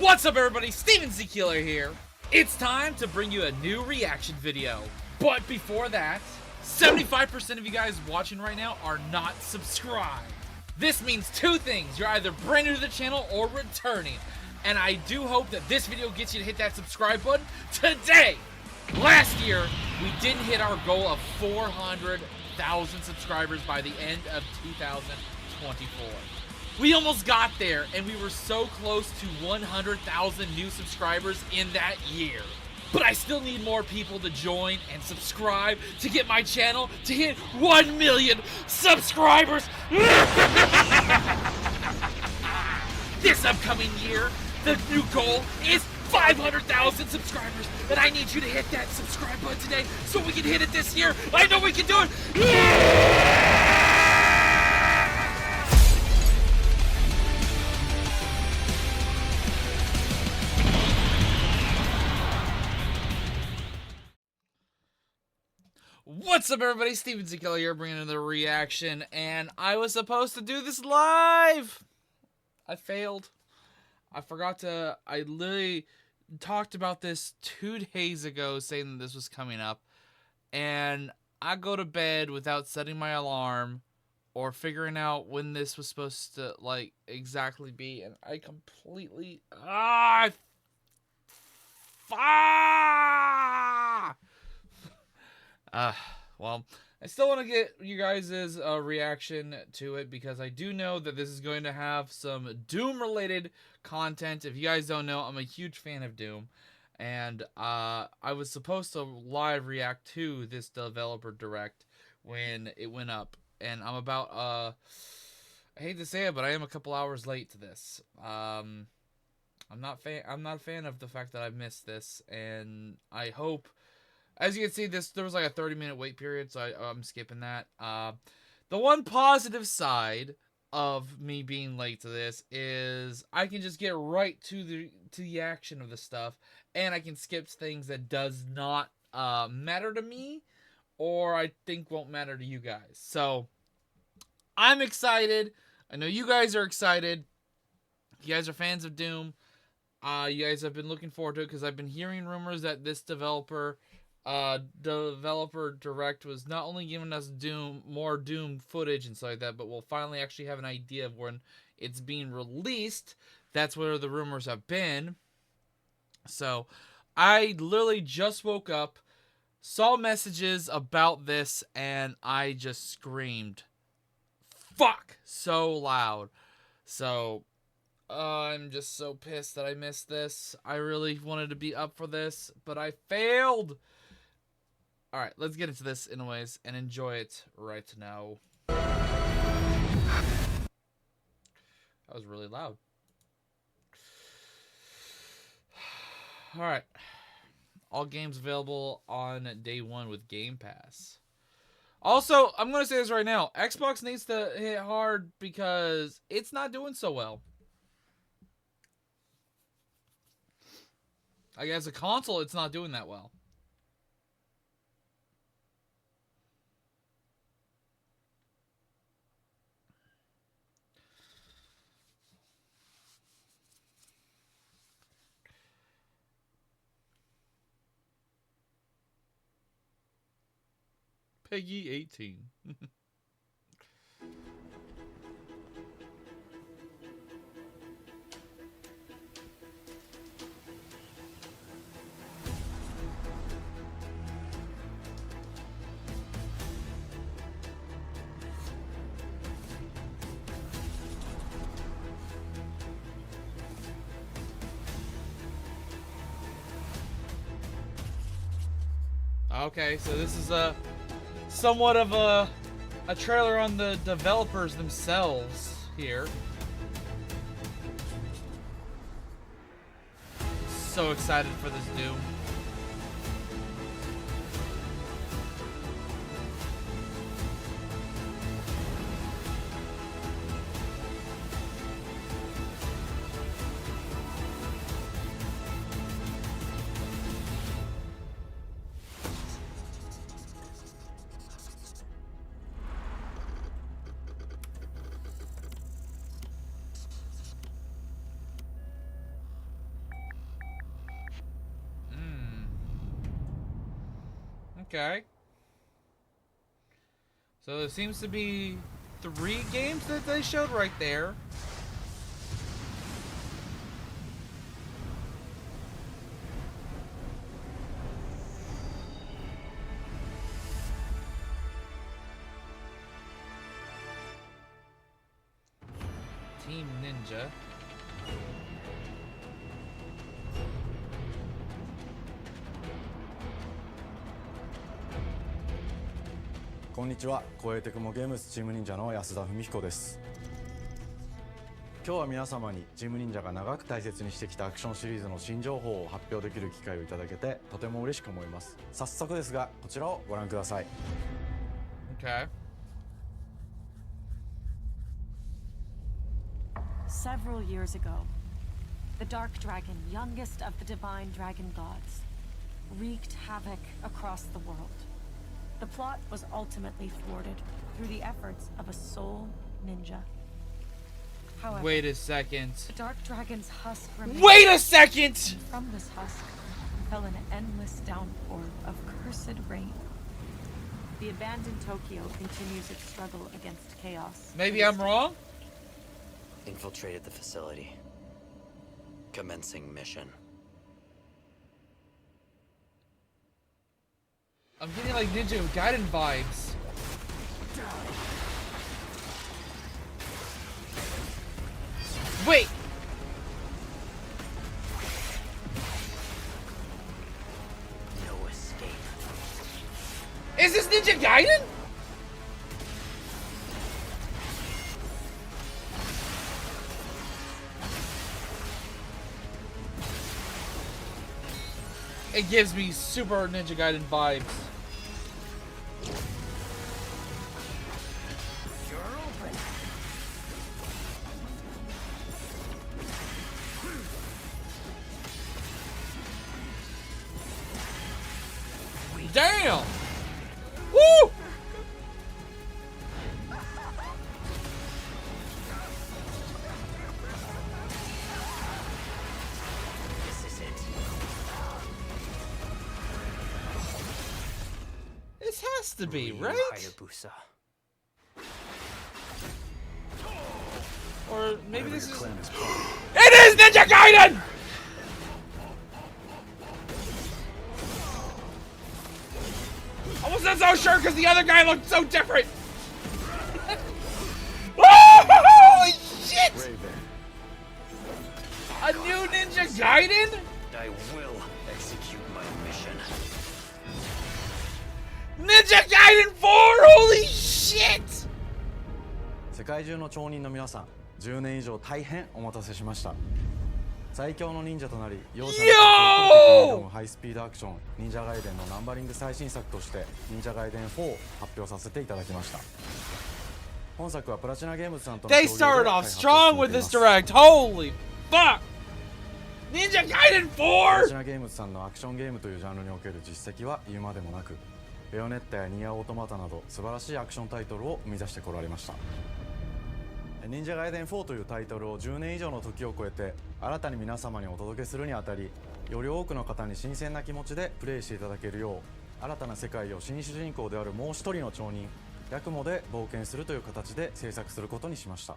What's up everybody, Steven Z Killer here. It's time to bring you a new reaction video. But before that, 75% of you guys watching right now are not subscribed. This means two things. You're either brand new to the channel or returning. And I do hope that this video gets you to hit that subscribe button today. Last year, we didn't hit our goal of 400,000 subscribers by the end of 2024. We almost got there, and we were so close to 100,000 new subscribers in that year. But I still need more people to join and subscribe to get my channel to hit 1 million subscribers. This upcoming year, the new goal is 500,000 subscribers, and I need you to hit that subscribe button today so we can hit it this year. I know we can do it. What's up everybody, Steven Z Killer here bringing another reaction, and I was supposed to do this live. I failed. I literally talked about this 2 days ago saying that this was coming up, and I go to bed without setting my alarm or figuring out when this was supposed to like exactly be, and I completely well, I still want to get you guys' reaction to it because I do know that this is going to have some Doom-related content. If you guys don't know, I'm a huge fan of Doom, and I was supposed to live react to this developer direct when it went up, and I'm about I hate to say it, but I am a couple hours late to this. I'm not a fan of the fact that I missed this, and I hope. As you can see, there was like a 30-minute wait period, so I'm skipping that. The one positive side of me being late to this is I can just get right to the action of the stuff, and I can skip things that does not matter to me, or I think won't matter to you guys. So I'm excited. I know you guys are excited. You guys are fans of Doom. You guys have been looking forward to it because I've been hearing rumors that this developer direct was not only giving us more Doom footage and stuff like that, but we'll finally actually have an idea of when it's being released. That's where the rumors have been. So I literally just woke up, saw messages about this, and I just screamed fuck so loud. So I'm just so pissed that I missed this. I really wanted to be up for this, but I failed. Alright, let's get into this anyways and enjoy it right now. That was really loud. Alright. All games available on day 1 with Game Pass. Also, I'm going to say this right now. Xbox needs to hit hard because it's not doing so well. Like, as a console, it's not doing that well. Peggy 18. Okay, so this is somewhat of a trailer on the developers themselves here. So excited for this Doom. Okay. So there seems to be 3 games that they showed right there. Team Ninja.こんにちは、光栄テクモゲームズチーム忍者の安田文彦です。今日は皆様にチーム忍者が長く大切にしてきたアクションシリーズの新情報を発表できる機会をいただけてとても嬉しく思います。早速ですが、こちらをご覧ください。Okay. Several years ago, the Dark Dragon, youngest of the divine dragon gods, wreaked havoc across the world. The plot was ultimately thwarted through the efforts of a sole ninja. However, Wait a second. the Dark Dragon's husk remained. Wait a second! And from this husk fell an endless downpour of cursed rain. The abandoned Tokyo continues its struggle against chaos. Maybe I'm wrong? Infiltrated the facility. Commencing mission. I'm getting like Ninja Gaiden vibes. Wait! No escape. Is this Ninja Gaiden? It gives me super Ninja Gaiden vibes. Damn! Woo! This is it. This has to be, Ryu right? Hayabusa. Or maybe this is... clan is It is Ninja Gaiden! I wasn't so sure because the other guy looked so different. Oh, holy shit! A new Ninja Gaiden? I will execute my mission. Ninja Gaiden 4! Holy shit! 世界中の町人の皆さん、10年以上大変お待たせしました。最強の忍者となり、容赦なく戦闘的に挑むハイスピードアクション、忍者ガイデンのナンバリング最新作として、忍者ガイデン4を発表させていただきました。本作はプラチナゲームズさんとの They 協業 started で off 開発を strong 進め with てい this ます。 direct. Holy fuck! Ninja Gaiden プラ 4? チナゲームズさんのアクションゲームというジャンルにおける実績は言うまでもなく、ベヨネッタやニアオートマタなど素晴らしいアクションタイトルを生み出してこられました。忍者ガイデン4というタイトルを10年以上の時を超えて新たに皆様にお届けするにあたり、より多くの方に新鮮な気持ちでプレイしていただけるよう、新たな世界を新主人公であるもう一人の町人ヤクモで冒険するという形で制作することにしました。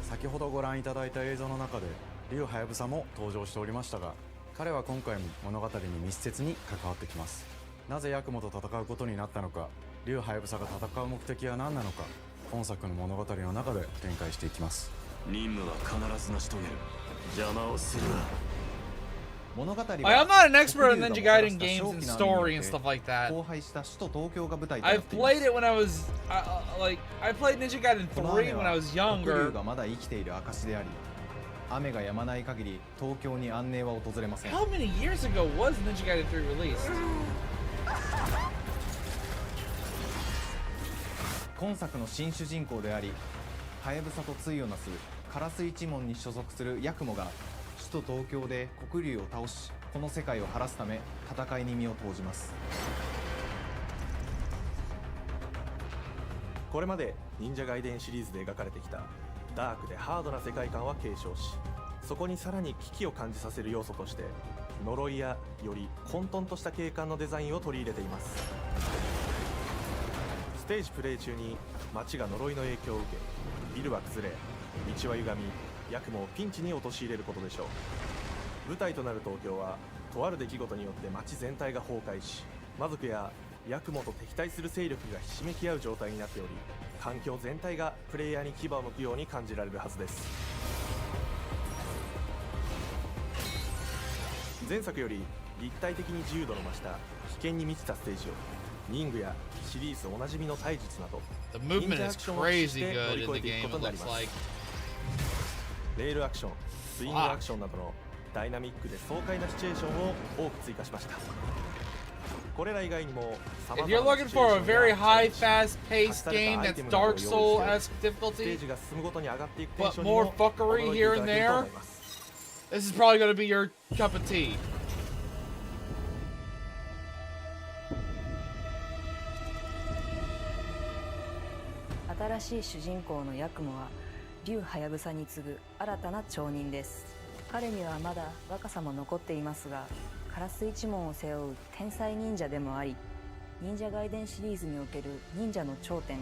先ほどご覧いただいた映像の中でリュウハヤブサも登場しておりましたが、彼は今回も物語に密接に関わってきます。なぜヤクモと戦うことになったのか、リュウハヤブサが戦う目的は何なのか、本作の物語の中で展開していきます。任務は必ず成し遂げる。邪魔をするな。物語は I'm not an expert in Ninja Gaiden games and story and stuff like that. 荒廃した首都東京が舞台とな I've っています。 played it when I was I played Ninja Gaiden この 3 雨 when は I was 黒竜 younger. がまだ生きている証であり、雨が止まない限り東京に安寧は訪れません。 How many years ago was Ninja Gaiden 3 released? 今作の新主人公であり、ハヤブサと対をなすカラス一門に所属するヤクモが首都東京で黒竜を倒し、この世界を晴らすため戦いに身を投じます。これまで忍者ガイデンシリーズで描かれてきたダークでハードな世界観は継承し、そこにさらに危機を感じさせる要素として呪いやより混沌とした景観のデザインを取り入れています。ステージプレイ中に街が呪いの影響を受け、ビルは崩れ、道は歪み、ヤクモをピンチに陥れることでしょう。舞台となる東京はとある出来事によって街全体が崩壊し、魔族やヤクモと敵対する勢力がひしめき合う状態になっており、環境全体がプレイヤーに牙を向くように感じられるはずです。前作より立体的に自由度の増した危険に満ちたステージをリングやシリーズおなじみの体術など The 忍 movement 者ア is クションを駆使し crazy て乗 good り in 越 the えていく game, こと it になり looks ます。 like. レールアクション、スイングアクションなどのダイナミックで爽快なシチュエーションを多く追加しました。これら以外にも If you're looking for a very high, fast-paced game that's Dark Soul-esque ステ difficulty, ージが進むごとに上がっていくテン but ションに more も fuckery 驚いてい here た and だけると there, 思います。 this is probably going to be your cup of tea. 新しい主人公のヤクモは竜ハヤブサに次ぐ新たな町人です。彼にはまだ若さも残っていますが、カラス一門を背負う天才忍者でもあり、忍者ガイデンシリーズにおける忍者の頂点、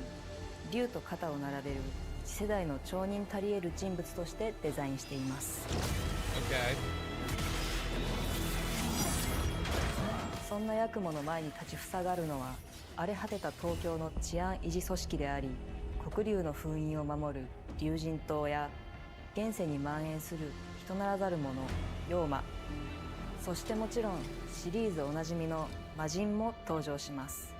竜と肩を並べる次世代の町人たり得る人物としてデザインしています。 Okay. そんなヤクモの前に立ちふさがるのは荒れ果てた東京の治安維持組織であり、黒竜の封印を守る竜神島や現世に蔓延する人ならざる者妖魔、そしてもちろんシリーズおなじみの魔人も登場します。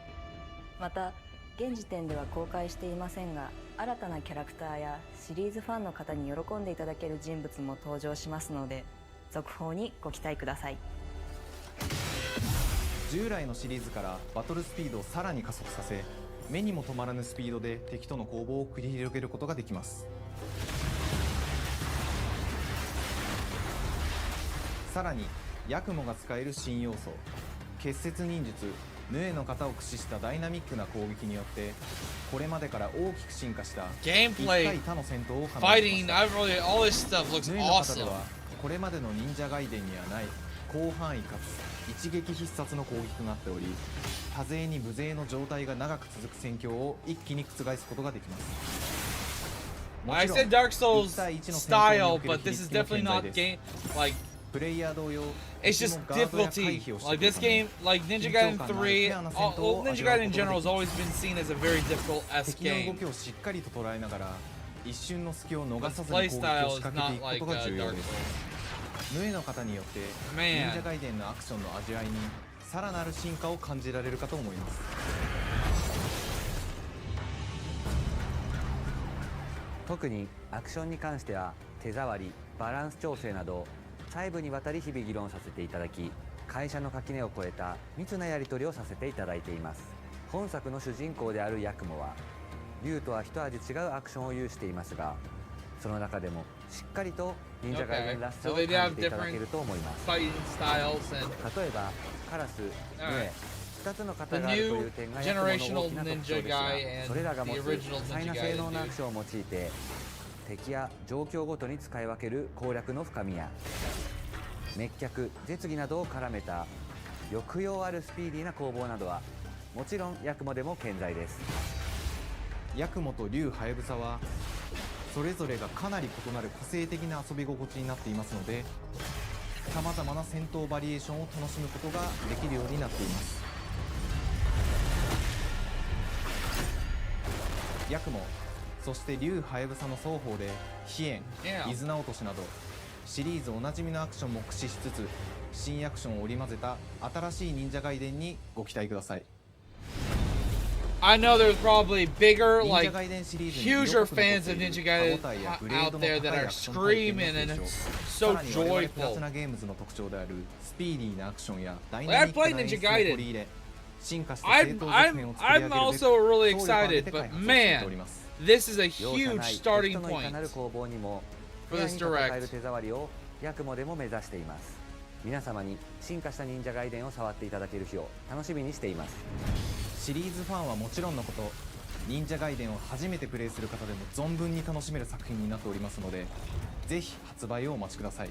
また現時点では公開していませんが、新たなキャラクターやシリーズファンの方に喜んでいただける人物も登場しますので、続報にご期待ください。従来のシリーズからバトルスピードをさらに加速させ、目にも止まらぬスピードで敵との攻防を繰り広げることができます。さらにヤクモが使える新要素、結節忍術ヌエの型を駆使したダイナミックな攻撃によって、これまでから大きく進化した1 Gameplay, 対他の戦闘を可能にし fighting, ました。 I've really, all this stuff looks ヌエの型 awesome. ではこれまでの忍者ガイデンにはない広範囲かつ一撃必殺の攻撃となっており、多勢に無勢の状態が長く続く戦況を一気に覆すことができます。も I ちろん said Dark Souls 1対1の戦闘に style, おける but 比 this 率 is も definitely 健在 not です。 game like プレイヤー同様、 it's just 敵もガードや回 difficulty. 避をして Like くる this ため game, like Ninja Gaiden 3, well, Ninja Gaiden in general has 緊張感のある always been seen as a very difficult S 敵の動 game. きをしっかりと捉えながら一瞬の隙を逃 But さ the ずに攻撃を playstyle 仕 is 掛けて not いく like ことが重要 Dark で Souls. す。ヌエの型によって Man. 忍者ガイデンのアクションの味わいにさらなる進化を感じられるかと思います。特にアクションに関しては手触り、バランス調整など細部にわたり日々議論させていただき、会社の垣根を越えた密なやり取りをさせていただいています。本作の主人公であるヤクモは竜とは一味違うアクションを有していますが、その中でもしっかりと忍者ガイデンらしさを Okay. So they 感 have じていただけ different ると思います。 fighting styles and 例えばカラス、ヌエ、2つの the 型があるとい new う点がヤクモの大 generational きな特徴 ninja ですが、 guy それら and が the 持つ original 多彩 Ninja な性 Gaiden 能のア dude. クションを用いて敵や状況ごとに使い分ける攻略の深みや滅却、絶技などを絡めた抑揚あるスピーディーな攻防などはもちろんヤクモでも健在です。ヤクモと竜ハヤブサはそれぞれがかなり異なる個性的な遊び心地になっていますので、さまざまな戦闘バリエーションを楽しむことができるようになっています。ヤクモ、そして竜ハヤブサの双方で飛燕、 Yeah. 伊豆直しなどシリーズおなじみのアクションも駆使しつつ、新アクションを織り交ぜた新しい忍者ガイデンにご期待ください。 I know there's probably bigger, 忍 like 者ガイデンシリーズに魅 huger 力の fans 残 of ってい Ninja る Gaiden 歯応えやグレー out ドの there 高 that い are アクション体験の screaming, and 提 it's 唱、 so さらに我々プラ joyful. チナゲームズの特徴であるスピーディーなアクションやダイ Like, ナ I ミックな played 演 Ninja 出を Gaiden. 取り入れ、進化した正 I'm 当続編を作り上げる I'm べく also really 総力を挙げ excited, て but 開発を進めて man, おります。 this is a 容赦 huge ない敵 starting とのいかな point る攻防にも for フェア this に戦える direct. 手触りをヤクモでも目指しています。皆様に進化した忍者ガイデンを触っていただける日を楽しみにしています。シリーズファンはもちろんのこと、忍者ガイデンを初めてプレイする方でも存分に楽しめる作品になっておりますので、ぜひ発売をお待ちください。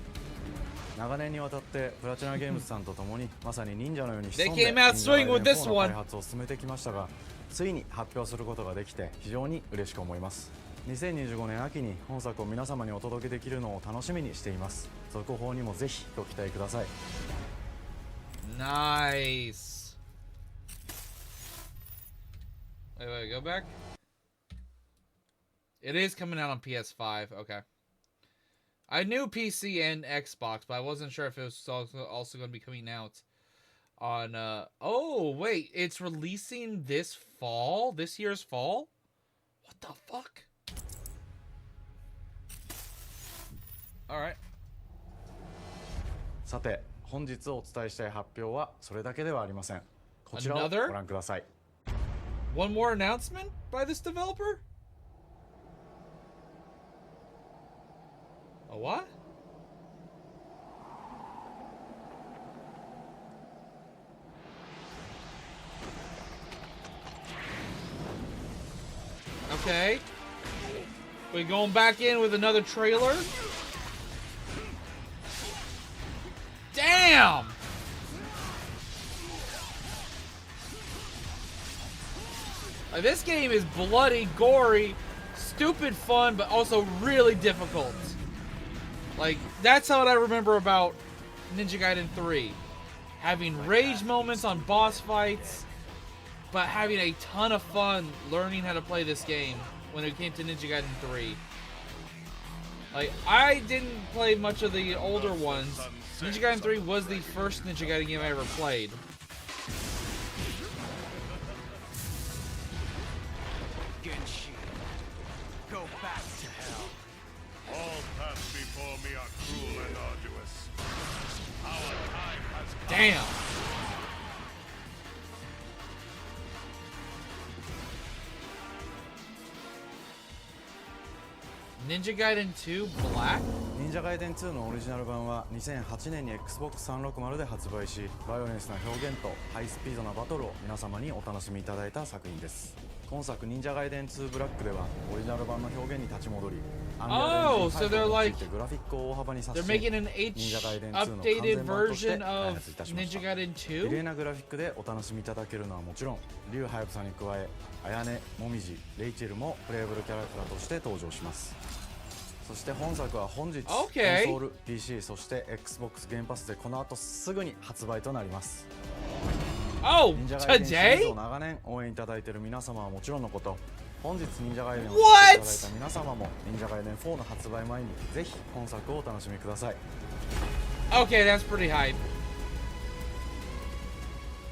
長年にわたってプラチナゲームズさんと共にまさに忍者のように潜ん They で came out 忍者 swinging with ガイデン this 4の one. 開発を進めてきましたが、ついに発表することができて非常に嬉しく思います。2025年秋に本作を皆様にお届けできるのを楽しみにしています。続報にもぜひご期待ください。 Nice. Wait, go back. It is coming out on PS5. Okay. I knew PC and Xbox, but I wasn't sure if it was also going to be coming out on oh wait, it's releasing this fall, this year's fall. What the fuck? All right. さて本日お伝えしたい発表はそれだけではありません。こちらをご Another? 覧ください。 One more announcement by this developer? A what? Okay. We going back in with another trailer? Damn! Like, this game is bloody, gory, stupid fun, but also really difficult. Like, that's what I remember about Ninja Gaiden 3. Having rage moments on boss fights, but having a ton of fun learning how to play this game when it came to Ninja Gaiden 3. Like, I didn't play much of the older ones. Ninja Gaiden 3 was the first Ninja Gaiden game I ever played. Genshi, go back to hell. All paths before me are cruel and arduous. Our time has come. Damn! Ninja Gaiden 2 Black? 忍者ガイデン2のオリジナル版は2008年に Xbox360 で発売し、バイオレンスな表現とハイスピードなバトルを皆様にお楽しみいただいた作品です。今作忍者ガイデン2ブラックではオリジナル版の表現に立ち戻り、Oh, so they're like グラフィックを大幅に刷新 they're making an 忍者ガイデン2の完 updated 全版として version 開 of 発いたしました。 Ninja Gaiden 綺麗 2? なグラフィックでお楽しみいただけるのはもちろん、竜ハヤブサに加え、綾音、もみじ、レイチェルもプレイブルキャラクターとして登場します。そして本作は本日、Okay. コンソール、PC、そして Xbox ゲームパスでこの後すぐに発売となります。 Oh, 忍者ガイデンシリーズ today? を長年応援いただいている皆様はもちろんのこと、本日忍者ガイデンを What? 知っていただいた皆様も忍者ガイデン4の発売前にぜひ本作をお楽しみください。 Okay, that's pretty hype.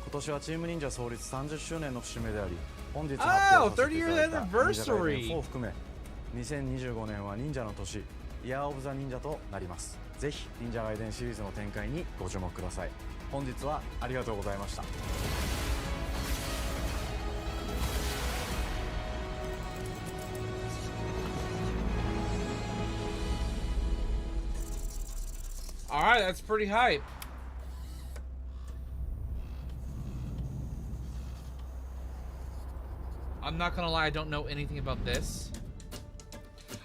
今年はチーム忍者創立30周年の節目であり、本日発表させていただいた忍者ガイデン4を含め2025年は忍者の年、イヤーオブザ忍者となります。ぜひ忍者ガイデンシリーズの展開にご注目ください。本日はありがとうございました。 Alright, that's pretty hype. I'm not gonna lie, I don't know anything about this.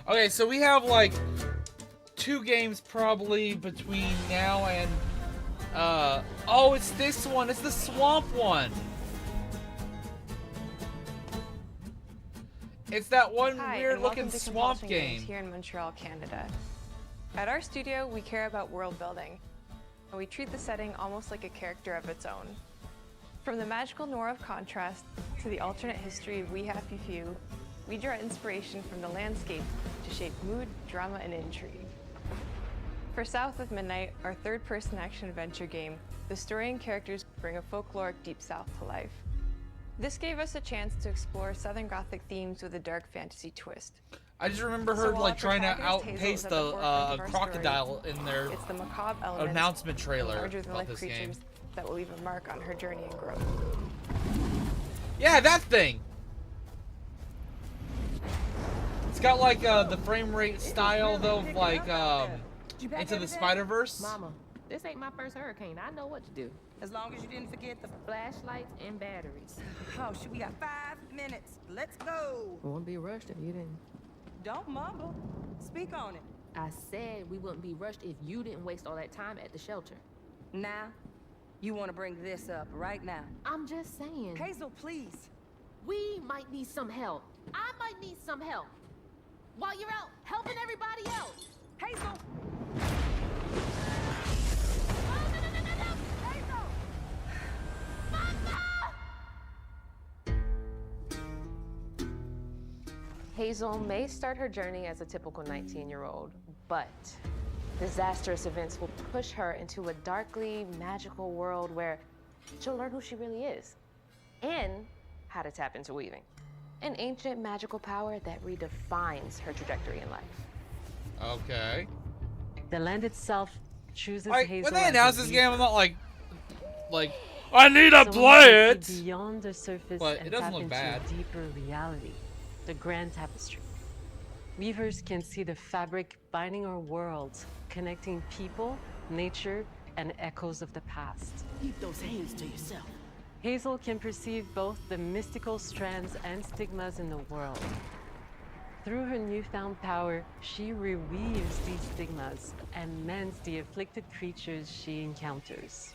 Okay, so we have like 2 games probably between now and oh, it's this one. It's the swamp one. It's that one Hi, weird and looking welcome to swamp Compulsion game. Games here in Montreal, Canada. At our studio, we care about world building, and we treat the setting almost like a character of its own. From the magical noir of contrast to the alternate history of We Happy Few, we draw inspiration from the landscape to shape mood, drama, and intrigue. For South of Midnight, our third-person action-adventure game, the story and characters bring a folkloric Deep South to life. This gave us a chance to explore Southern Gothic themes with a dark fantasy twist. I just remember her So while like our trying to protagonist, Hazel, outpace is at the the forefront of our crocodile story, in their it's the macabre elements announcement and trailer larger-than-life about this game. creatures that will leave a mark on her journey and growth. Yeah, that thing. It's got like the frame rate style though, of, like Into the Spider-Verse. Mama, this ain't my first hurricane. I know what to do. As long as you didn't forget the Flashlights and batteries. Oh, shoot, we got 5 minutes. Let's go. Won't be rushed if you didn't. Don't mumble. Speak on it. I said we wouldn't be rushed if you didn't waste all that time at the shelter. Now? You want to bring this up right now? I'm just saying. Hazel, please. We might need some help. I might need some help. While you're out helping everybody else. Hazel! Hazel may start her journey as a typical 19-year-old, but disastrous events will push her into a darkly magical world where she'll learn who she really is and how to tap into weaving, an ancient magical power that redefines her trajectory in life. Okay. The land itself chooses Hazel. When they announced this game, I'm not like I need to play it. Beyond the surface, but and it doesn't tap look into bad. A deeper reality, the grand tapestry. Weavers can see the fabric binding our world, connecting people, nature, and echoes of the past. Keep those hands to yourself. Hazel can perceive both the mystical strands and stigmas in the world. Through her newfound power, she reweaves these stigmas and mends the afflicted creatures she encounters.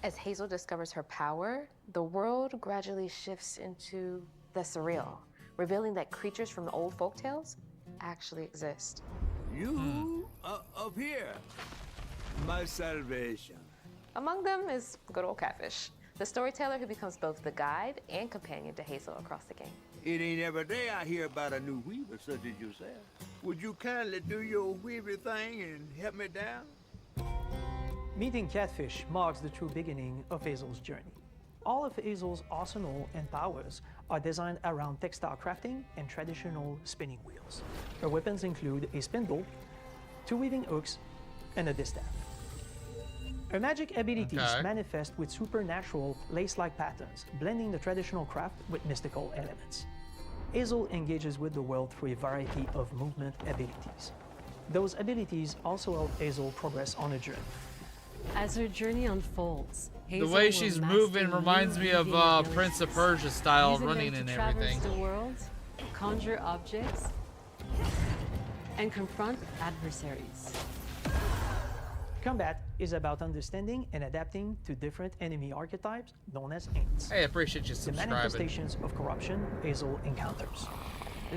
As Hazel discovers her power, the world gradually shifts into the surreal, revealing that creatures from the old folktales actually exist. You up here, my salvation. Among them is good old Catfish, the storyteller who becomes both the guide and companion to Hazel across the game. It ain't every day I hear about a new weaver such as yourself. Would you kindly do your weaver thing and help me down? Meeting Catfish marks the true beginning of Hazel's journey. All of Hazel's arsenal and powers are designed around textile crafting and traditional spinning wheels. Her weapons include a spindle, 2 weaving hooks, and a distaff. Her magic abilities manifest with supernatural lace-like patterns, blending the traditional craft with mystical elements. Hazel engages with the world through a variety of movement abilities. Those abilities also help Hazel progress on a journey. As her journey unfolds, the way she's moving reminds me of Prince of Persia style running and everything. The world, conjure objects, and confront adversaries. Combat is about understanding and adapting to different enemy archetypes known as Aints. Hey, I appreciate you The subscribing. manifestations of corruption Hazel encounters.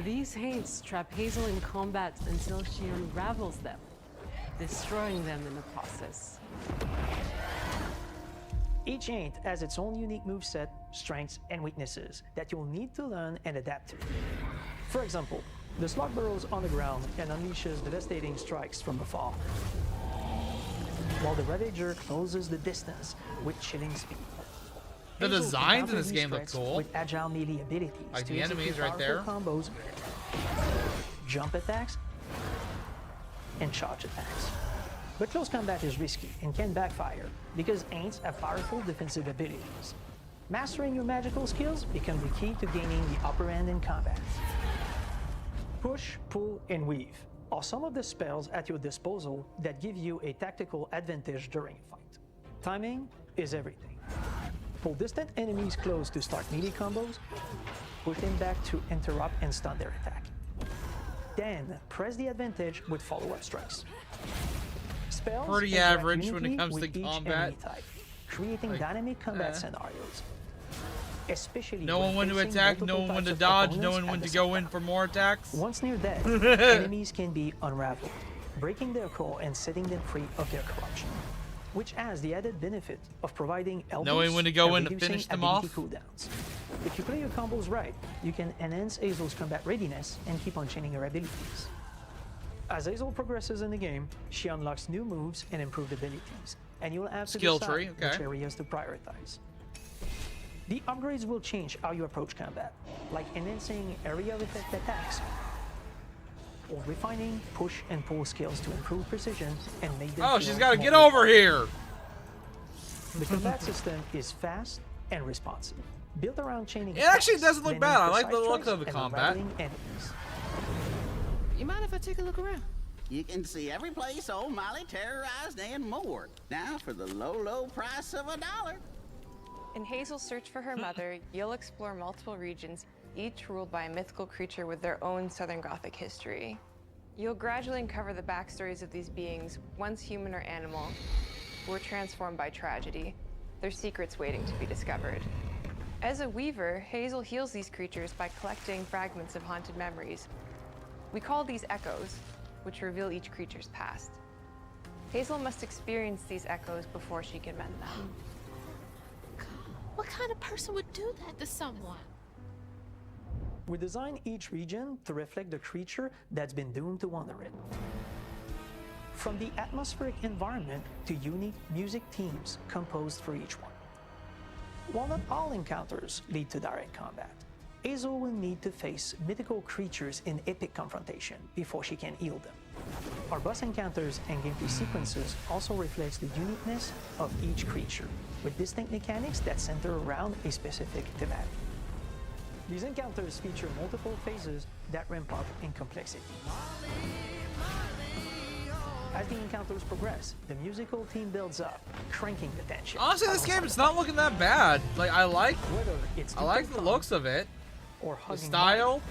These Haints trap Hazel in combat until she unravels them, destroying them in the process. Each Aint has its own unique moveset, strengths, and weaknesses that you'll need to learn and adapt to. For example, the slug burrows on the ground and unleashes devastating strikes from afar, while the Ravager closes the distance with chilling speed. The Hazel designs in can this counter game these look threats cool. with agile melee abilities Like to the execute enemies right there. powerful combos, jump attacks, and charge attacks. But close combat is risky and can backfire because Aints have powerful defensive abilities. Mastering your magical skills become the key to gaining the upper hand in combat. Push, pull, and weave are some of the spells at your disposal that give you a tactical advantage during a fight. Timing is everything. Pull distant enemies close to start melee combos, push them back to interrupt and stun their attack. Then press the advantage with follow-up strikes. Spells Pretty interact average when it uniquely comes to with each combat. enemy type, creating dynamic combat scenarios. Especially Knowing when to facing attack, multiple knowing when types to of dodge, opponents knowing at when the to same go in for more attacks. Once near death, enemies can be unraveled, breaking their core and setting them free of their corruption, which has the added benefit of providing Knowing when to go and in to reducing finish them ability off. cooldowns. If you play your combos right, you can enhance Hazel's combat readiness and keep on chaining her abilities. As Hazel progresses in the game, she unlocks new moves and improved abilities, and you'll have to Skill decide tree, okay. which areas to prioritize. The upgrades will change how you approach combat, like enhancing area of effect attacks, or refining push and pull skills to improve precision and make them Oh, feel she's got to more get over here. The combat system is fast and responsive, built around chaining. It actually attacks, doesn't look blending bad. I like the precise look choice of the and combat. unraveling enemies. You mind if I take a look around? You can see every place old Molly terrorized and more. Now for the low, low price of $1. In Hazel's search for her mother, you'll explore multiple regions, each ruled by a mythical creature with their own Southern Gothic history. You'll gradually uncover the backstories of these beings, once human or animal, who were transformed by tragedy, their secrets waiting to be discovered. As a weaver, Hazel heals these creatures by collecting fragments of haunted memories. We call these echoes, which reveal each creature's past. Hazel must experience these echoes before she can mend them. What kind of person would do that to someone? We design each region to reflect the creature that's been doomed to wander it. From the atmospheric environment to unique music themes composed for each one. While not all encounters lead to direct combat, Hazel will need to face mythical creatures in epic confrontation before she can heal them. Our boss encounters and gameplay sequences also reflects the uniqueness of each creature, with distinct mechanics that center around a specific thematic. These encounters feature multiple phases that ramp up in complexity. As the encounters progress, the musical theme builds up, cranking the tension. Honestly, this game it's not looking that bad. Like I like the looks of it. Or the style.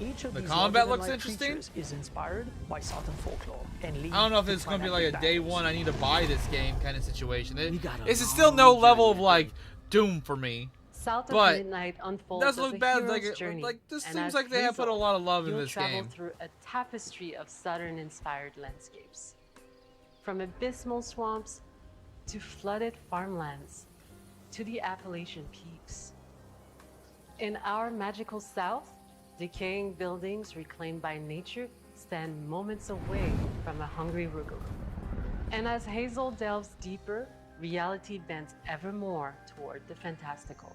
Each of the these combat looks larger-than-life interesting. creatures is inspired by Southern folklore and I don't know if it's going to be like a day one I need to buy this game kind of situation. This is still no level of like Doom for me. South of But Midnight unfolds does as look a bad. hero's journey, Like this and seems as like they have put a Hazel, lot of love in you'll this travel game. through a tapestry of Southern-inspired landscapes, from abysmal swamps to flooded farmlands to the Appalachian peaks. In our magical South, decaying buildings reclaimed by nature stand moments away from a hungry Rugal. And as Hazel delves deeper, reality bends ever more toward the fantastical.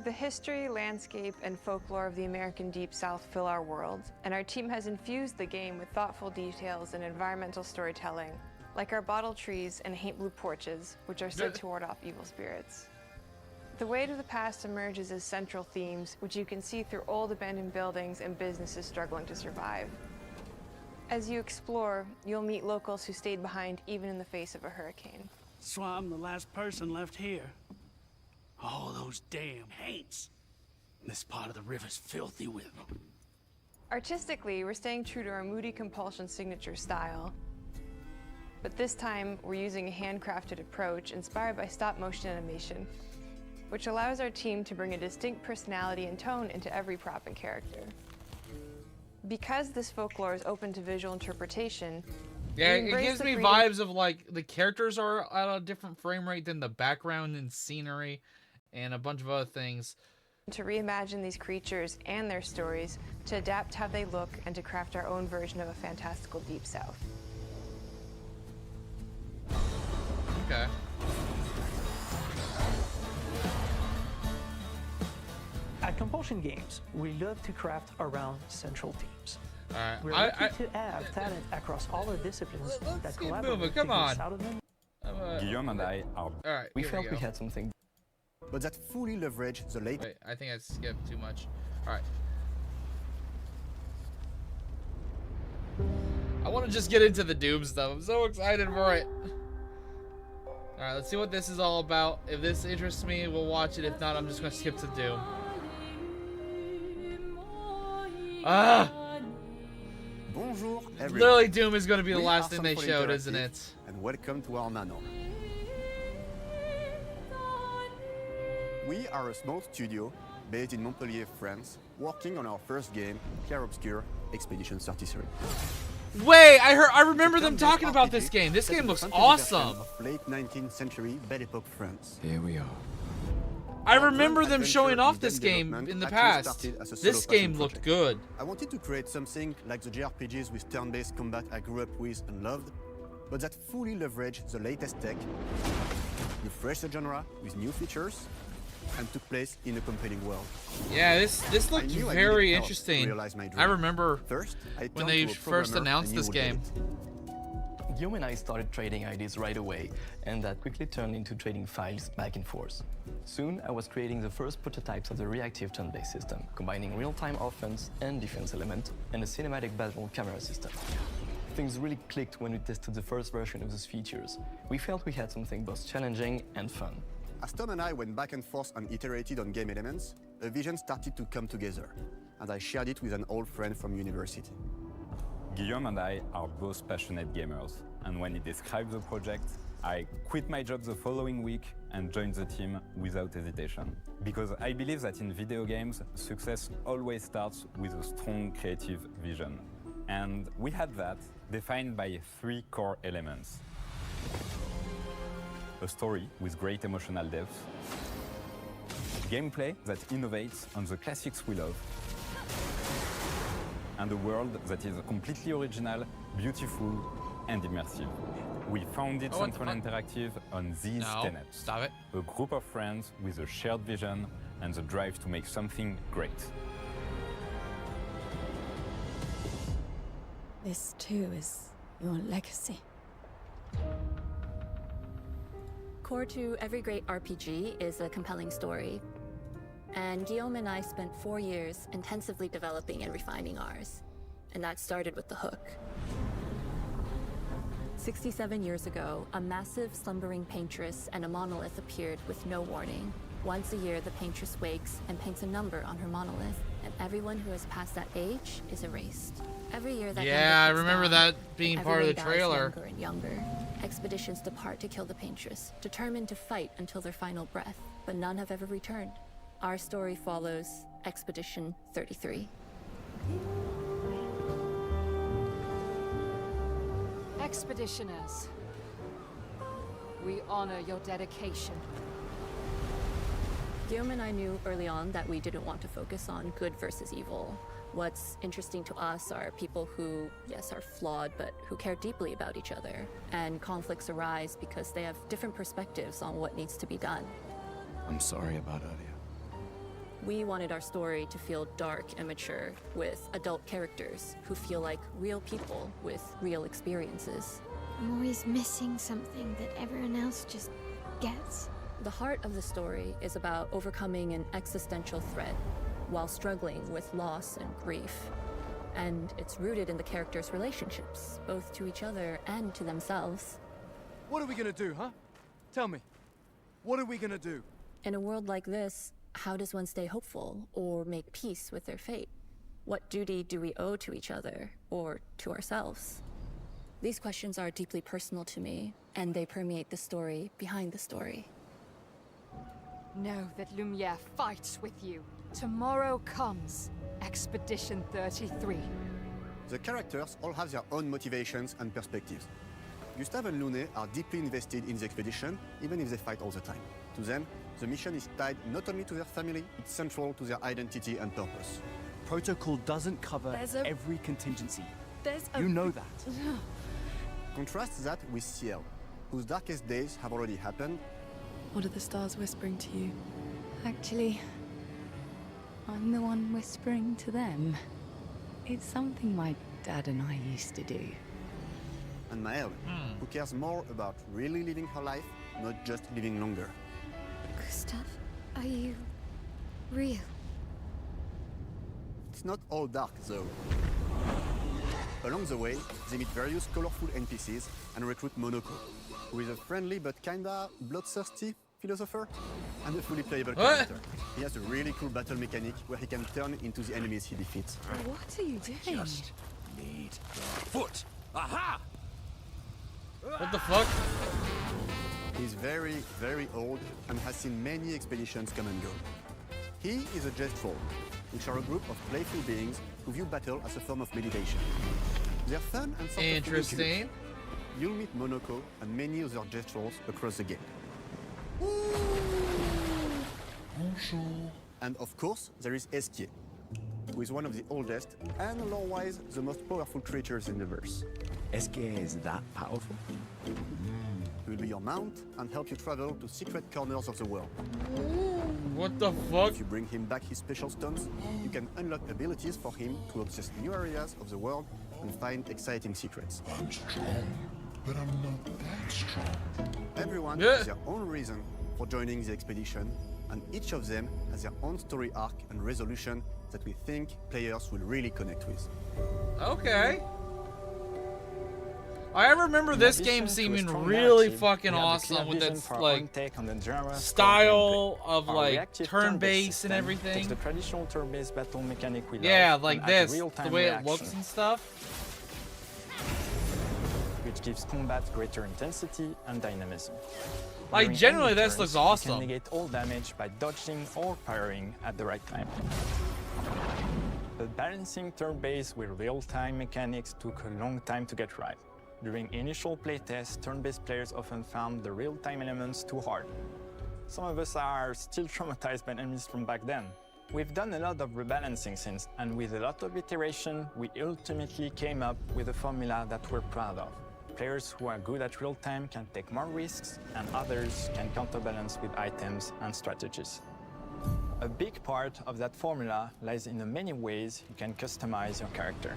The history, landscape, and folklore of the American Deep South fill our world, and our team has infused the game with thoughtful details and environmental storytelling, like our bottle trees and haint blue porches, which are said to ward off evil spirits. The way to the past emerges as central themes, which you can see through old abandoned buildings and businesses struggling to survive. As you explore, you'll meet locals who stayed behind even in the face of a hurricane. So I'm the last person left here. All those damn haints. This part of the river's filthy with them. Artistically, we're staying true to our moody compulsion signature style. But this time, we're using a handcrafted approach inspired by stop-motion animation, which allows our team to bring a distinct personality and tone into every prop and character. Because this folklore is open to visual interpretation, Yeah, it gives me vibes of like the characters are at a different frame rate than the background and scenery and a bunch of other things. To reimagine these creatures and their stories, to adapt how they look, and to craft our own version of a fantastical Deep South. Okay. At Compulsion Games, we love to craft around central themes. Alright, We're lucky to have talent across all our disciplines that collaborate moving, to come give on. Southern Guillaume and I are. Alright, We here felt we we go. had something. But that fully leveraged the late. Wait, I think I skipped too much. Alright. I want to just get into the Doom stuff. I'm so excited for it. Alright, let's see what this is all about. If this interests me, we'll watch it. If not, I'm just going to skip to Doom. Ah! Bonjour, everyone. Literally, Doom is going to be the We last are thing they Sunfall showed, isn't Interactive, it? And welcome to our nano. We are a small studio based in Montpellier, France, working on our first game, Clair Obscur Expedition 33. Wait, I remember them talking about this game. This game looks awesome. Late 19th century Belle Epoque France. Here we are. I remember them showing off this game in the past. This game looked good. I wanted to create something like the JRPGs with turn-based combat I grew up with and loved, but that fully leveraged the latest tech, refreshed the genre with new features, and took place in a compelling world. Yeah, this looked very interesting. I remember when they first announced this game. Guillaume and I started trading ideas right away, and that quickly turned into trading files back and forth. Soon, I was creating the first prototypes of the reactive turn-based system, combining real-time offense and defense element, and a cinematic battle camera system. Things really clicked when we tested the first version of those features. We felt we had something both challenging and fun. As Tom and I went back and forth and iterated on game elements, a vision started to come together, and I shared it with an old friend from university. Guillaume and I are both passionate gamers, and when he described the project, I quit my job the following week and joined the team without hesitation. Because I believe that in video games, success always starts with a strong creative vision. And we had that, defined by 3 core elements. A story with great emotional depth, gameplay that innovates on the classics we love, and a world that is completely original, beautiful, and immersive. We founded Central Interactive on these tenets. Stop it. A group of friends with a shared vision and the drive to make something great. This too is your legacy. Core to every great RPG is a compelling story. And Guillaume and I spent 4 years intensively developing and refining ours. And that started with the hook. 67 years ago, a massive slumbering paintress and a monolith appeared with no warning. Once a year, the paintress wakes and paints a number on her monolith, and everyone who has passed that age is erased. Every year that I number remember ticks down, that being part of the everyone dies trailer. Younger and younger. Expeditions depart to kill the paintress, determined to fight until their final breath, but none have ever returned. Our story follows Expedition 33. Expeditioners, we honor your dedication. Guillaume and I knew early on that we didn't want to focus on good versus evil. What's interesting to us are people who, yes, are flawed, but who care deeply about each other. And conflicts arise because they have different perspectives on what needs to be done. I'm sorry about earlier. We wanted our story to feel dark and mature, with adult characters who feel like real people with real experiences. I'm always missing something that everyone else just gets. The heart of the story is about overcoming an existential threat while struggling with loss and grief. And it's rooted in the characters' relationships, both to each other and to themselves. What are we gonna do, huh? Tell me. What are we gonna do? In a world like this, how does one stay hopeful or make peace with their fate? What duty do we owe to each other or to ourselves? These questions are deeply personal to me, and they permeate the story behind the story. Know that Lumiere fights with you. Tomorrow comes Expedition 33. The characters all have their own motivations and perspectives. Gustave and Lune are deeply invested in the expedition, even if they fight all the time. To them, the mission is tied not only to their family, it's central to their identity and purpose. Protocol doesn't cover every contingency. You know that. Contrast that with Ciel, whose darkest days have already happened. What are the stars whispering to you? Actually, I'm the one whispering to them. It's something my dad and I used to do. And Maëlle, who cares more about really living her life, not just living longer. Gustave, are you real? It's not all dark, though. Along the way, they meet various colorful NPCs and recruit Monoko, who is a friendly but kinda bloodthirsty philosopher and a fully playable character. He has a really cool battle mechanic where he can turn into the enemies he defeats. What are you doing? Just need the foot. Aha! What the fuck? He's very, very old and has seen many expeditions come and go. He is a Jest Troll, which are a group of playful beings who view battle as a form of meditation. They're fun and sort of interesting. You'll meet Monoko and many other Jest Trolls across the game. And of course, there is Esquier, who is one of the oldest and lore-wise the most powerful creatures in the verse. Esquier is that powerful? He will be your mount and help you travel to secret corners of the world. What the fuck? If you bring him back his special stones, you can unlock abilities for him to access new areas of the world and find exciting secrets. I'm strong, but I'm not that strong. Everyone has their own reason for joining the expedition, and each of them has their own story arc and resolution that we think players will really connect with. Okay. I remember this game seeming really fucking awesome with its like style of like turn-based and everything. The traditional turn-based battle mechanic we yeah, love, like and this, real-time the way it reaction. looks and stuff. which gives combat greater intensity and dynamism. Like, During generally, enemy this turns, looks awesome. You can negate all damage by dodging or parrying at the right time. But balancing turn-based with real-time mechanics took a long time to get right. During initial playtests, turn-based players often found the real-time elements too hard. Some of us are still traumatized by enemies from back then. We've done a lot of rebalancing since, and with a lot of iteration, we ultimately came up with a formula that we're proud of. Players who are good at real-time can take more risks, and others can counterbalance with items and strategies. A big part of that formula lies in the many ways you can customize your character.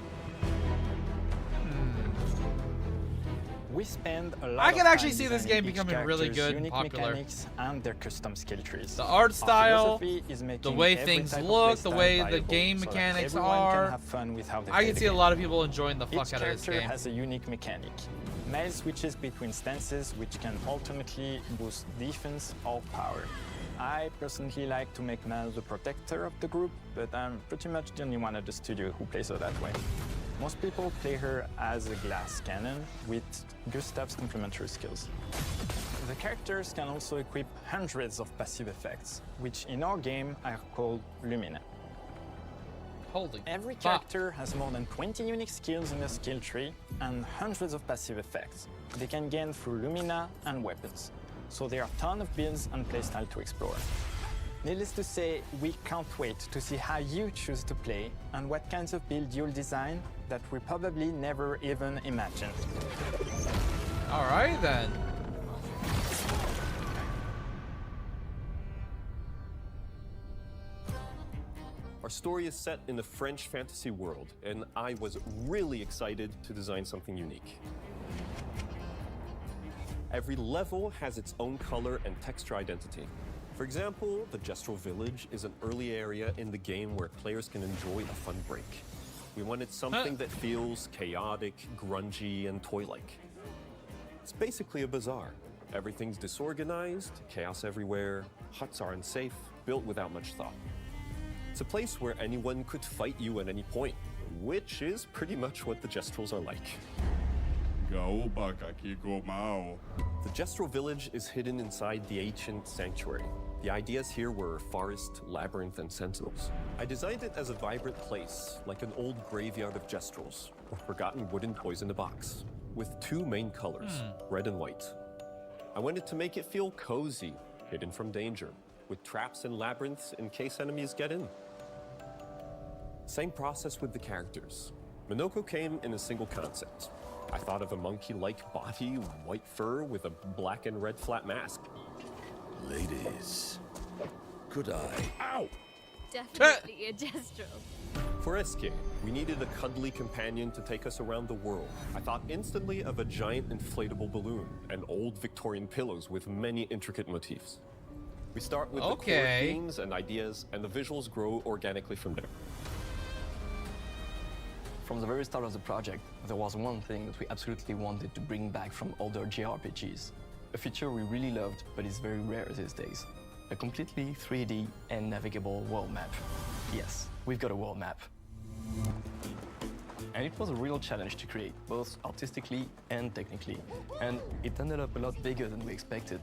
We spend a lot I can of actually time see this designing game each becoming really character's good and unique popular. mechanics and their custom skill trees. The art Our style, philosophy is the making way every things type of look, the playstyle way the viable game so that mechanics everyone are. can have fun with how they I play can the see a game. lot of people enjoying the fuck Each out of this character game. has a unique mechanic. Melee switches between stances which can alternately boost defense or power. I personally like to make Mel the protector of the group, but I'm pretty much the only one at the studio who plays her that way. Most people play her as a glass cannon with Gustav's complementary skills. The characters can also equip hundreds of passive effects, which in our game are called Lumina. Every character has more than 20 unique skills in the skill tree and hundreds of passive effects they can gain through Lumina and weapons. So there are a ton of builds and playstyle to explore. Needless to say, we can't wait to see how you choose to play and what kinds of build you'll design that we probably never even imagined. All right then. Our story is set in the French fantasy world, and I was really excited to design something unique. Every level has its own color and texture identity. For example, the Gestural Village is an early area in the game where players can enjoy a fun break. We wanted something that feels chaotic, grungy, and toy-like. It's basically a bazaar. Everything's disorganized, chaos everywhere, huts are unsafe, built without much thought. It's a place where anyone could fight you at any point, which is pretty much what the Gestrals are like. The Gestral Village is hidden inside the ancient sanctuary. The ideas here were forest, labyrinth, and sentinels. I designed it as a vibrant place, like an old graveyard of Gestrals, or forgotten wooden toys in a box, with two main colors, red and white. I wanted to make it feel cozy, hidden from danger, with traps and labyrinths in case enemies get in. Same process with the characters. Minoko came in a single concept. I thought of a monkey-like body, white fur with a black and red flat mask. Ladies, could I? Ow! Definitely a Gestral. For Eske, we needed a cuddly companion to take us around the world. I thought instantly of a giant inflatable balloon and old Victorian pillows with many intricate motifs. We start with the core themes and ideas, and the visuals grow organically from there. From the very start of the project, there was one thing that we absolutely wanted to bring back from older JRPGs. A feature we really loved, but is very rare these days. A completely 3D and navigable world map. Yes, we've got a world map. And it was a real challenge to create, both artistically and technically. And it ended up a lot bigger than we expected.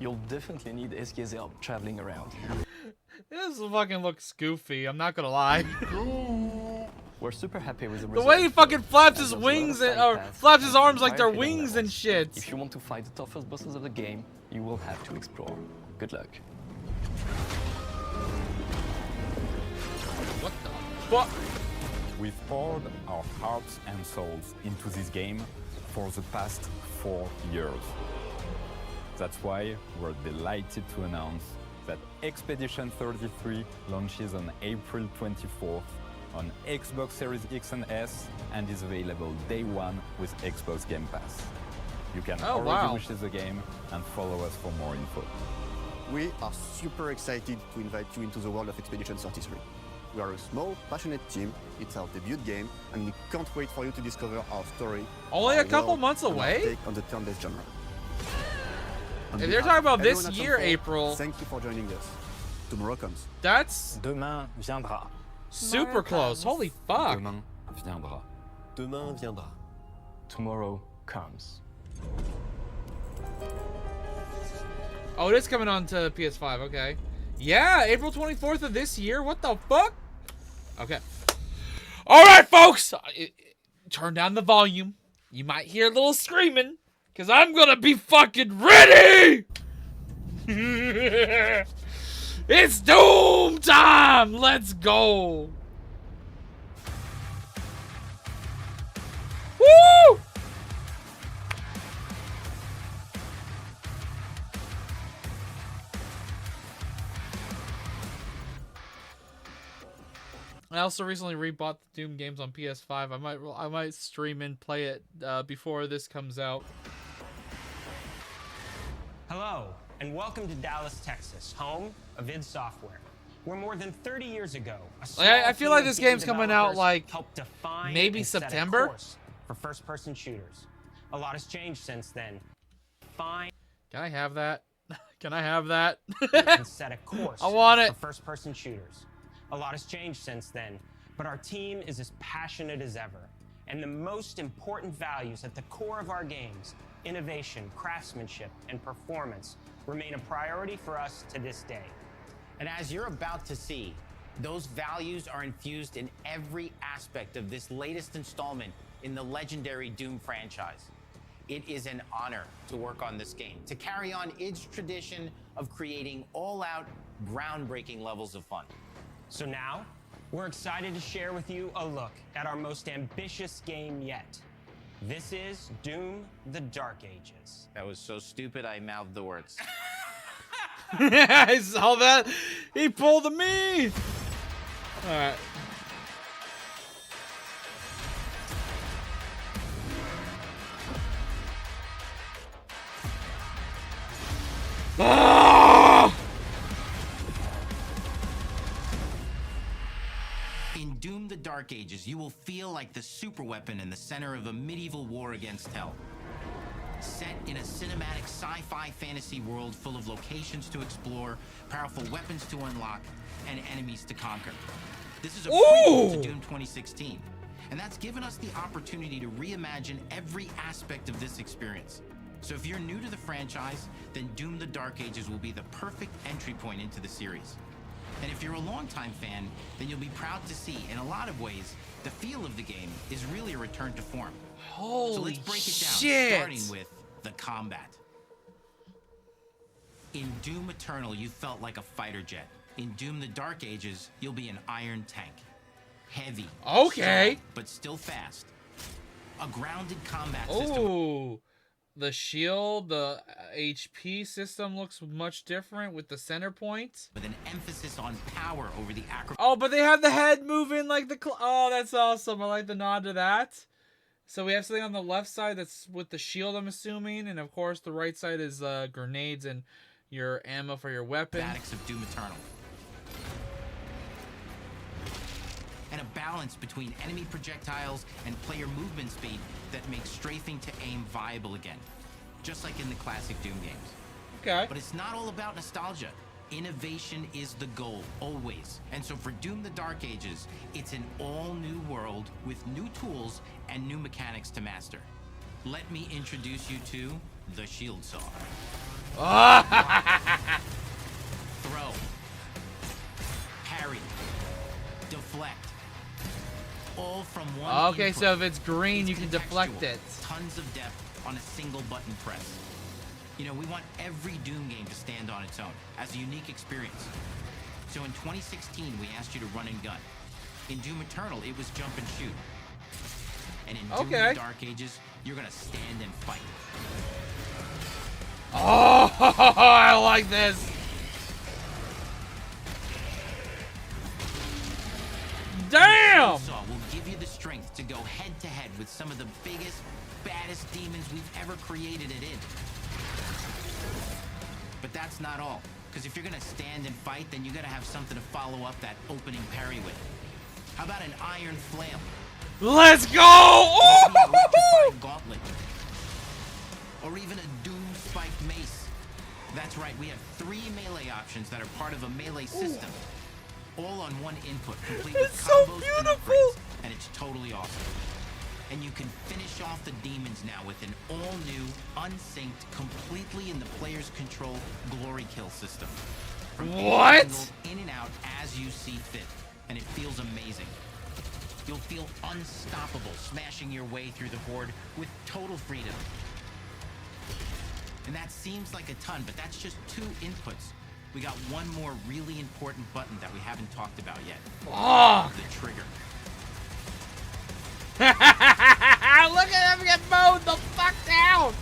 You'll definitely need Eske's help traveling around. This fucking looks goofy, I'm not gonna lie. We're super happy with the The result. way he fucking flaps his And there's a lot of wings side and, or paths flaps his and arms like they're entire hidden wings and levels. shit. If you want to fight the toughest bosses of the game, you will have to explore. Good luck. What the fuck? We've poured our hearts and souls into this game for the past 4 years. That's why we're delighted to announce that Expedition 33 launches on April 24th on Xbox Series X and S and is available day one with Xbox Game Pass. You can already wish the game and follow us for more info. We are super excited to invite you into the world of Expedition 33. We are a small, passionate team, it's our debut game, and we can't wait for you to discover our story. Only our a couple world, months and our away? take on the turn-based genre. On If they're behalf talking about of this everyone at year, Sunfall, April. Thank you for joining us. Tomorrow comes. That's Demain viendra. super close. Holy fuck. Demain viendra. Demain viendra. Tomorrow comes. Oh, it is coming on to PS5. Okay. Yeah, April 24th of this year. What the fuck? Okay. All right, folks. Turn down the volume. You might hear a little screaming, because I'm going to be fucking ready. It's Doom time. Let's go. Woo! I also recently rebought the Doom games on PS5. I might stream and play it before this comes out. Hello, and welcome to Dallas, Texas, home of id Software, where more than 30 years ago, I feel like this game's coming out like helped define maybe and set a September course for first-person shooters. A lot has changed since then. Can I have that? Can I have that? and set a course I want it. for first-person shooters. A lot has changed since then, but our team is as passionate as ever. And the most important values at the core of our games, innovation, craftsmanship, and performance, remain a priority for us to this day. And as you're about to see, those values are infused in every aspect of this latest installment in the legendary Doom franchise. It is an honor to work on this game, to carry on id's tradition of creating all-out, groundbreaking levels of fun. So now, we're excited to share with you a look at our most ambitious game yet. This is Doom: The Dark Ages. That was so stupid I mouthed the words. I saw that. He pulled a me. All right. Ah! In Doom: The Dark Ages, you will feel like the superweapon in the center of a medieval war against hell. Set in a cinematic sci-fi fantasy world full of locations to explore, powerful weapons to unlock, and enemies to conquer. This is a prequel to Doom 2016, and that's given us the opportunity to reimagine every aspect of this experience. So if you're new to the franchise, then Doom: The Dark Ages will be the perfect entry point into the series. And if you're a longtime fan, then you'll be proud to see, in a lot of ways, the feel of the game is really a return to form. Holy so let's break it down, shit. starting with the combat. In Doom Eternal, you felt like a fighter jet. In Doom: The Dark Ages, you'll be an iron tank. Heavy, okay, strong, but still fast. A grounded combat system. Oh, the shield, the HP system looks much different with the center point. With an emphasis on power over the acrobat. Oh, but they have the head moving like the... Oh, that's awesome. I like the nod to that. So we have something on the left side that's with the shield, I'm assuming. And, of course, the right side is grenades and your ammo for your weapon. Of Doom Eternal. And a balance between enemy projectiles and player movement speed that makes strafing to aim viable again. Just like in the classic Doom games. Okay. But it's not all about nostalgia. Innovation is the goal, always. And so for Doom: The Dark Ages, it's an all-new world with new tools and new mechanics to master. Let me introduce you to the Shield Saw. Throw. Parry. Deflect. All from one Okay, input. so if it's green, It's you can deflect contextual. it. Tons of depth on a single button press. You know, we want every Doom game to stand on its own as a unique experience. So in 2016, we asked you to run and gun. In Doom Eternal, it was jump and shoot. And in Doom: The Dark Ages, you're gonna stand and fight. Oh, I like this. Damn! Saw will give you the strength to go head to head with some of the biggest, baddest demons we've ever created at id. But that's not all. Because if you're gonna stand and fight, then you gotta have something to follow up that opening parry with. How about an iron flail? Let's go! Maybe a gauntlet. Or even a Doom spiked mace. That's right, we have 3 melee options that are part of a melee system. All on one input, complete with It's so combos beautiful. and upgrades. And it's totally awesome. And you can finish off the demons now with an all-new, unsynced, completely in the player's control glory kill system. From what? In and out as you see fit, and it feels amazing. You'll feel unstoppable smashing your way through the horde with total freedom. And that seems like a ton, but that's just 2 inputs. We got one more really important button that we haven't talked about yet. Fuck! The trigger. Look at him get mowed the fuck down!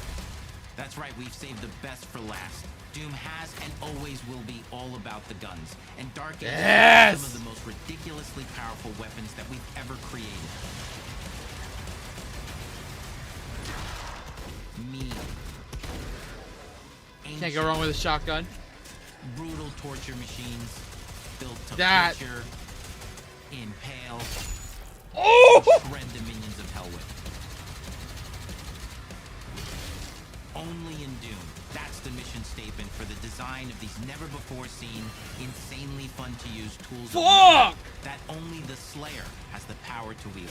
That's right, we've saved the best for last. Doom has and always will be all about the guns. And Dark Ages Yes! are some of the most ridiculously powerful weapons that we've ever created. Mean. Can't go wrong with a shotgun. Brutal torture machines built to That. butcher, impale, Oh! shred the minions of hell with. Only in Doom. That's the mission statement for the design of these never-before-seen, insanely fun-to-use tools. Fuck! That only the Slayer has the power to wield.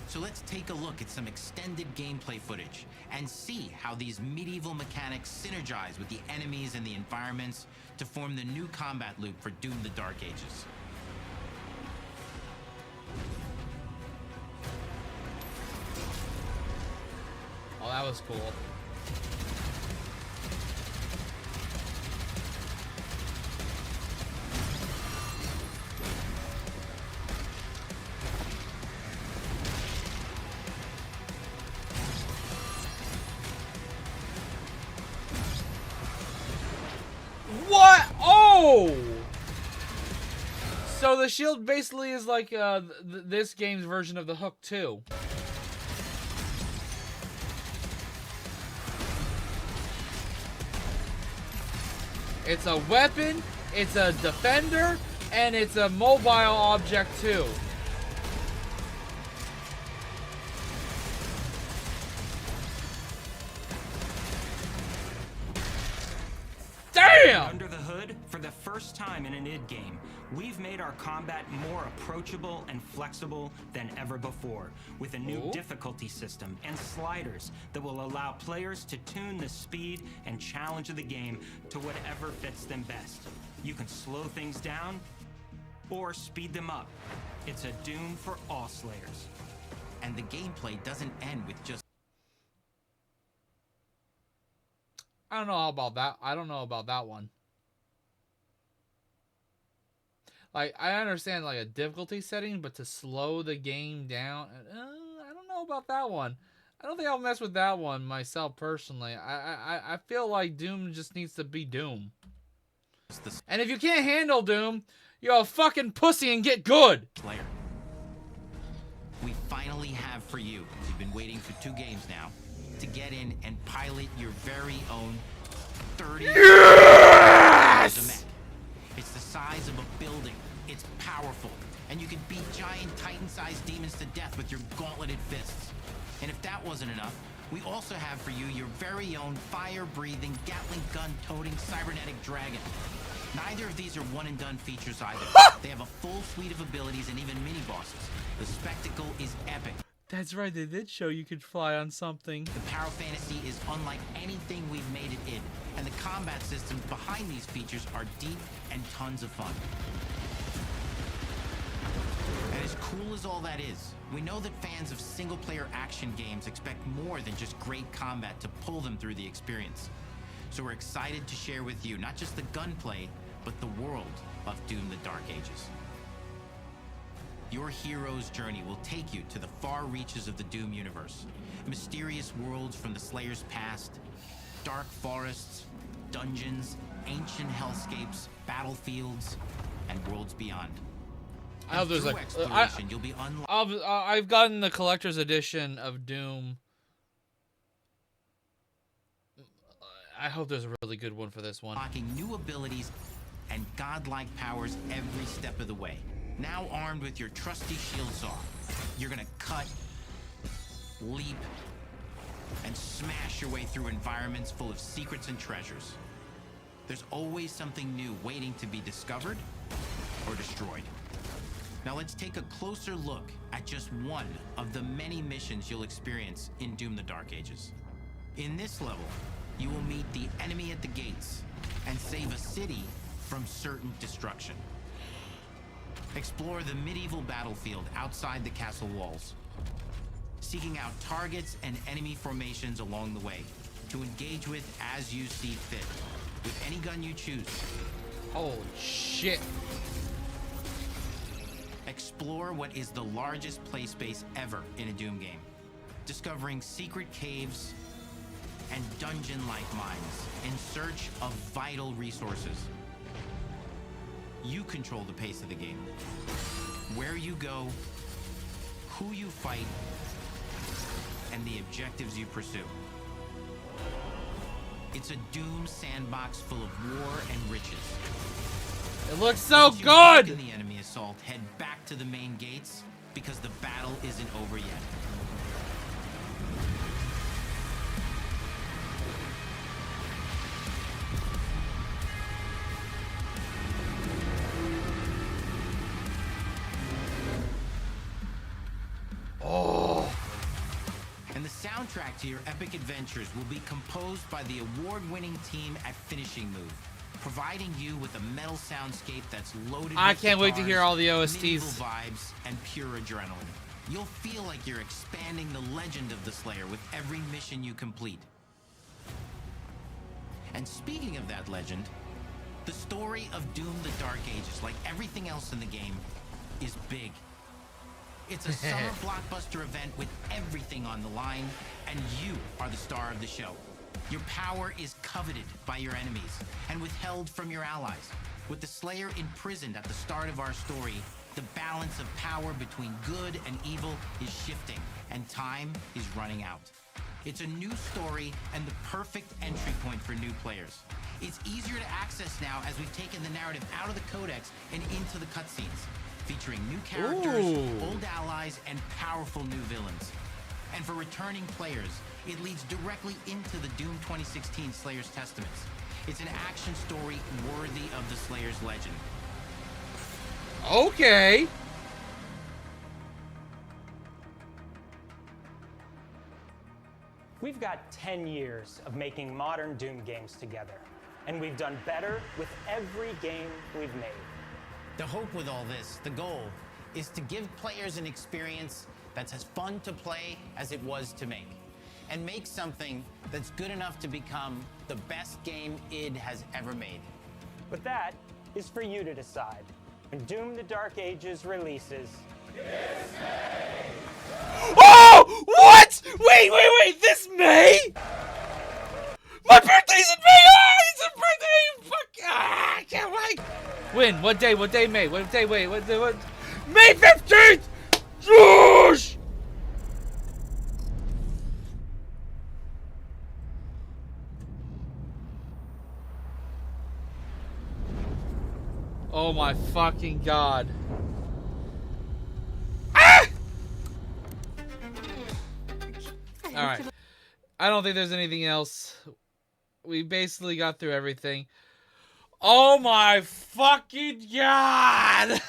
So let's take a look at some extended gameplay footage and see how these medieval mechanics synergize with the enemies and the environments to form the new combat loop for Doom: The Dark Ages. Oh, that was cool. What? Oh! So the shield basically is like this game's version of the hook too. It's a weapon, it's a defender, and it's a mobile object too. Damn! Under the hood, for the first time in an id game, we've made our combat more approachable and flexible than ever before, with a new difficulty system and sliders that will allow players to tune the speed and challenge of the game to whatever fits them best. You can slow things down or speed them up. It's a Doom for all Slayers. And the gameplay doesn't end with just... I don't know about that. I don't know about that one. Like, I understand like a difficulty setting, but to slow the game down, I don't know about that one. I don't think I'll mess with that one myself personally. I feel like Doom just needs to be Doom. And if you can't handle Doom, you're a fucking pussy and get good. Clair. We finally have for you, you've been waiting for 2 games now, to get in and pilot your very own 30 Yes! It's the size of a building. It's powerful. And you can beat giant Titan-sized demons to death with your gauntleted fists. And if that wasn't enough, we also have for you your very own fire-breathing, Gatling gun-toting cybernetic dragon. Neither of these are one-and-done features either. They have a full suite of abilities and even mini-bosses. The spectacle is epic. That's right, they did show you could fly on something. The Power Fantasy is unlike anything we've made it in, and the combat systems behind these features are deep and tons of fun. And as cool as all that is, we know that fans of single-player action games expect more than just great combat to pull them through the experience. So we're excited to share with you not just the gunplay, but the world of Doom: The Dark Ages. Your hero's journey will take you to the far reaches of the Doom universe. Mysterious worlds from the Slayer's past, dark forests, dungeons, ancient hellscapes, battlefields, and worlds beyond. I hope there's through like exploration, you'll be I've gotten the collector's edition of Doom. I hope there's a really good one for this one. Unlocking new abilities and godlike powers every step of the way. Now armed with your trusty shield saw, you're gonna cut, leap, and smash your way through environments full of secrets and treasures. There's always something new waiting to be discovered or destroyed. Now let's take a closer look at just one of the many missions you'll experience in Doom: The Dark Ages. In this level, you will meet the enemy at the gates and save a city from certain destruction. Explore the medieval battlefield outside the castle walls, seeking out targets and enemy formations along the way to engage with as you see fit, with any gun you choose. Holy shit. Explore what is the largest play space ever in a Doom game, discovering secret caves and dungeon-like mines in search of vital resources. You control the pace of the game, where you go, who you fight, and the objectives you pursue. It's a Doom sandbox full of war and riches. It looks so Once you've good! broken the enemy assault, head back to the main gates because the battle isn't over yet. Oh. And the soundtrack to your epic adventures will be composed by the award-winning team at Finishing Move, providing you with a metal soundscape that's loaded I with can't wait to hear guitars, all the OSTs. medieval vibes, and pure adrenaline. You'll feel like you're expanding the legend of the Slayer with every mission you complete. And speaking of that legend, the story of Doom: The Dark Ages, like everything else in the game, is big. It's a summer blockbuster event with everything on the line, and you are the star of the show. Your power is coveted by your enemies and withheld from your allies. With the Slayer imprisoned at the start of our story, the balance of power between good and evil is shifting, and time is running out. It's a new story and the perfect entry point for new players. It's easier to access now as we've taken the narrative out of the codex and into the cutscenes, featuring new characters, old allies, and powerful new villains. And for returning players, it leads directly into the Doom 2016 Slayer's Testaments. It's an action story worthy of the Slayer's legend. Okay. We've got 10 years of making modern Doom games together, and we've done better with every game we've made. The hope with all this, the goal, is to give players an experience that's as fun to play as it was to make, and make something that's good enough to become the best game id has ever made. But that is for you to decide. When Doom: The Dark Ages releases, Oh! What? Wait! This May? My birthday's in May! Ah, it's a birthday! Fuck! Ah, I can't wait! When? What day? What day, May? What day? Wait, what? May 15th! Josh! Oh my fucking god. Ah! Alright. I don't think there's anything else. We basically got through everything. Oh my fucking god!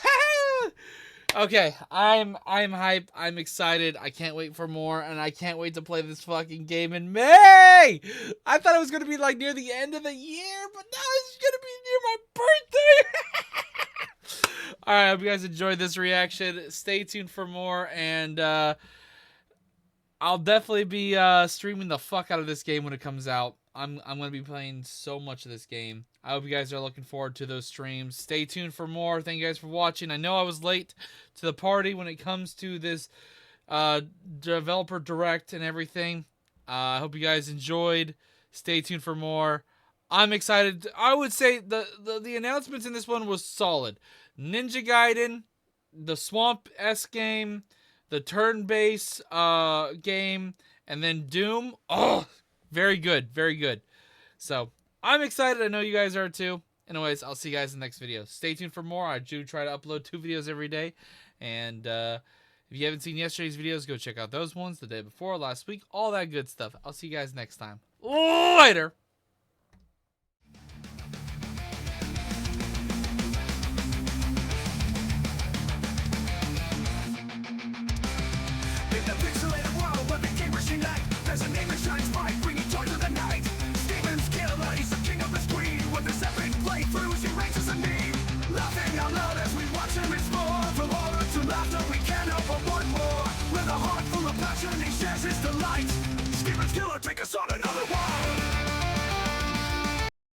Okay, I'm hyped. I'm excited. I can't wait for more, and I can't wait to play this fucking game in May! I thought it was gonna be like near the end of the year, but now it's gonna be near my birthday! Alright, I hope you guys enjoyed this reaction. Stay tuned for more, and I'll definitely be streaming the fuck out of this game when it comes out. I'm going to be playing so much of this game. I hope you guys are looking forward to those streams. Stay tuned for more. Thank you guys for watching. I know I was late to the party when it comes to this developer direct and everything. I hope you guys enjoyed. Stay tuned for more. I'm excited. I would say the announcements in this one was solid. Ninja Gaiden, the Swamp S game, the turn-based game, and then Doom. Oh, very good. Very good. So, I'm excited. I know you guys are too. Anyways, I'll see you guys in the next video. Stay tuned for more. I do try to upload 2 videos every day. And if you haven't seen yesterday's videos, go check out those ones, the day before, last week, all that good stuff. I'll see you guys next time. Later. light. Steven's killer, take us on another walk.